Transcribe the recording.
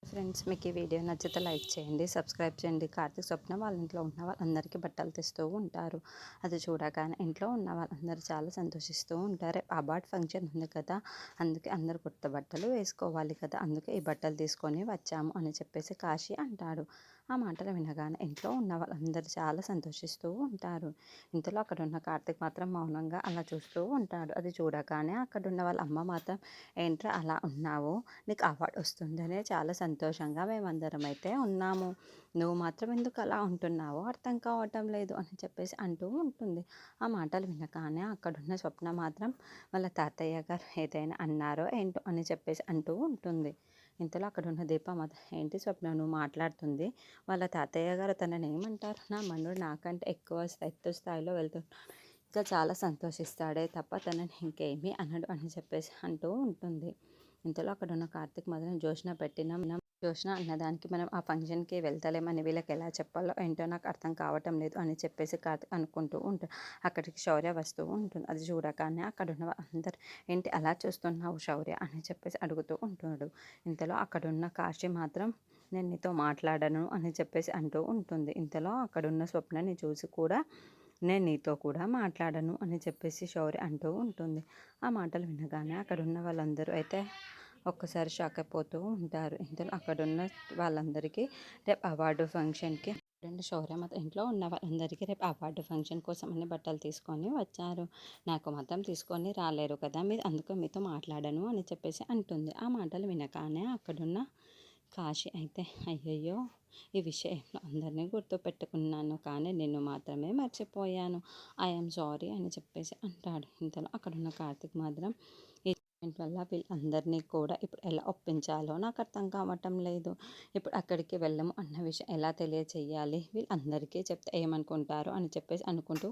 Friends, మీకు ఈ video నచ్చితే లైక్ చేయండి, సబ్స్క్రైబ్ చేయండి. కార్తీక్ స్వప్న వాళ్ళ ఇంట్లో ఉన్న వాళ్ళందరికీ బట్టలు తెస్తూ ఉంటారు. అది చూడగానే ఇంట్లో ఉన్న వాళ్ళందరూ చాలా సంతోషిస్తూ ఉంటారు. అవార్డ్ ఫంక్షన్ ఉంది కదా, అందుకే అందరు కొత్త బట్టలు వేసుకోవాలి కదా, అందుకే ఈ బట్టలు తీసుకొని వచ్చాము అని చెప్పేసి కాశీ అంటాడు. ఆ మాటలు వినగానే ఇంట్లో ఉన్న వాళ్ళందరూ చాలా సంతోషిస్తూ ఉంటారు. ఇంతలో అక్కడ ఉన్న కార్తీక్ మాత్రం మౌనంగా అలా చూస్తూ ఉంటాడు. అది చూడగానే అక్కడ ఉన్న వాళ్ళ అమ్మ మాత్రం, ఏంట్రా అలా ఉన్నావు, నీకు అవార్డు వస్తుందనే చాలా సంతోషంగా మేమందరం అయితే ఉన్నాము, నువ్వు మాత్రం ఎందుకు అలా ఉంటున్నావో అర్థం కావటం లేదు అని చెప్పేసి అంటూ ఉంటుంది. ఆ మాటలు వినగానే అక్కడున్న స్వప్న మాత్రం వాళ్ళ తాతయ్య గారు ఏదైనా అన్నారో ఏంటో అని చెప్పేసి అంటూ ఉంటుంది. ఇంతలో అక్కడున్న దీప మాత్రం, ఏంటి స్వప్న నువ్వు మాట్లాడుతుంది, వాళ్ళ తాతయ్య గారు తనని ఏమంటారు, నా మనోడు నాకంటే ఎక్కువ ఎత్తు స్థాయిలో వెళ్తున్నాడు, ఇంకా చాలా సంతోషిస్తాడే తప్ప తనని ఇంకేమీ అనడు అని చెప్పేసి అంటూ ఉంటుంది. ఇంతలో అక్కడ ఉన్న కార్తీక్ మాత్రం జోష్న అన్నదానికి మనం ఆ ఫంక్షన్కి వెళ్తలేమని వీళ్ళకి ఎలా చెప్పాలో ఏంటో నాకు అర్థం కావటం లేదు అని చెప్పేసి కార్తీక్ అనుకుంటూ ఉంటాడు. అక్కడికి శౌర్య వస్తూ ఉంటుంది. అది చూడగానే అక్కడ ఉన్న అందరు, ఏంటి అలా చూస్తున్నావు శౌర్య అని చెప్పేసి అడుగుతూ ఉంటాడు. ఇంతలో అక్కడున్న కాశీ మాత్రం, నేను నీతో మాట్లాడను అని చెప్పేసి అంటూ ఉంటుంది. ఇంతలో అక్కడున్న స్వప్నని చూసి కూడా, నేను నీతో కూడా మాట్లాడను అని చెప్పేసి శౌర్య అంటూ ఉంటుంది. ఆ మాటలు వినగానే అక్కడున్న వాళ్ళందరూ అయితే ఒక్కసారి షాక్ అయిపోతూ ఉంటారు. ఇంతలో అక్కడున్న వాళ్ళందరికీ రేపు అవార్డు ఫంక్షన్కి శౌర్య మాత్రం ఇంట్లో ఉన్న వాళ్ళందరికీ రేపు అవార్డు ఫంక్షన్ కోసం అన్ని బట్టలు తీసుకొని వచ్చారు, నాకు మాత్రం తీసుకొని రాలేరు కదా మీరు, అందుకే మీతో మాట్లాడను అని చెప్పేసి అంటుంది. ఆ మాటలు వినగానే అక్కడున్న కాశీ అయితే, అయ్యయ్యో ఈ విషయంలో అందరినీ గుర్తుపెట్టుకున్నాను కానీ నిన్ను మాత్రమే మర్చిపోయాను, ఐఎమ్ సారీ అని చెప్పేసి అంటాడు. ఇంతలో అక్కడున్న కార్తీక్ మాత్రం, ఈ ఈవెంట్ వల్ల వీళ్ళందరినీ కూడా ఇప్పుడు ఎలా ఒప్పించాలో నాకు అర్థం కావటం లేదు, ఇప్పుడు అక్కడికి వెళ్ళము అన్న విషయం ఎలా తెలియచేయాలి, వీళ్ళందరికీ చెప్తే ఏమనుకుంటారు అని చెప్పేసి అనుకుంటూ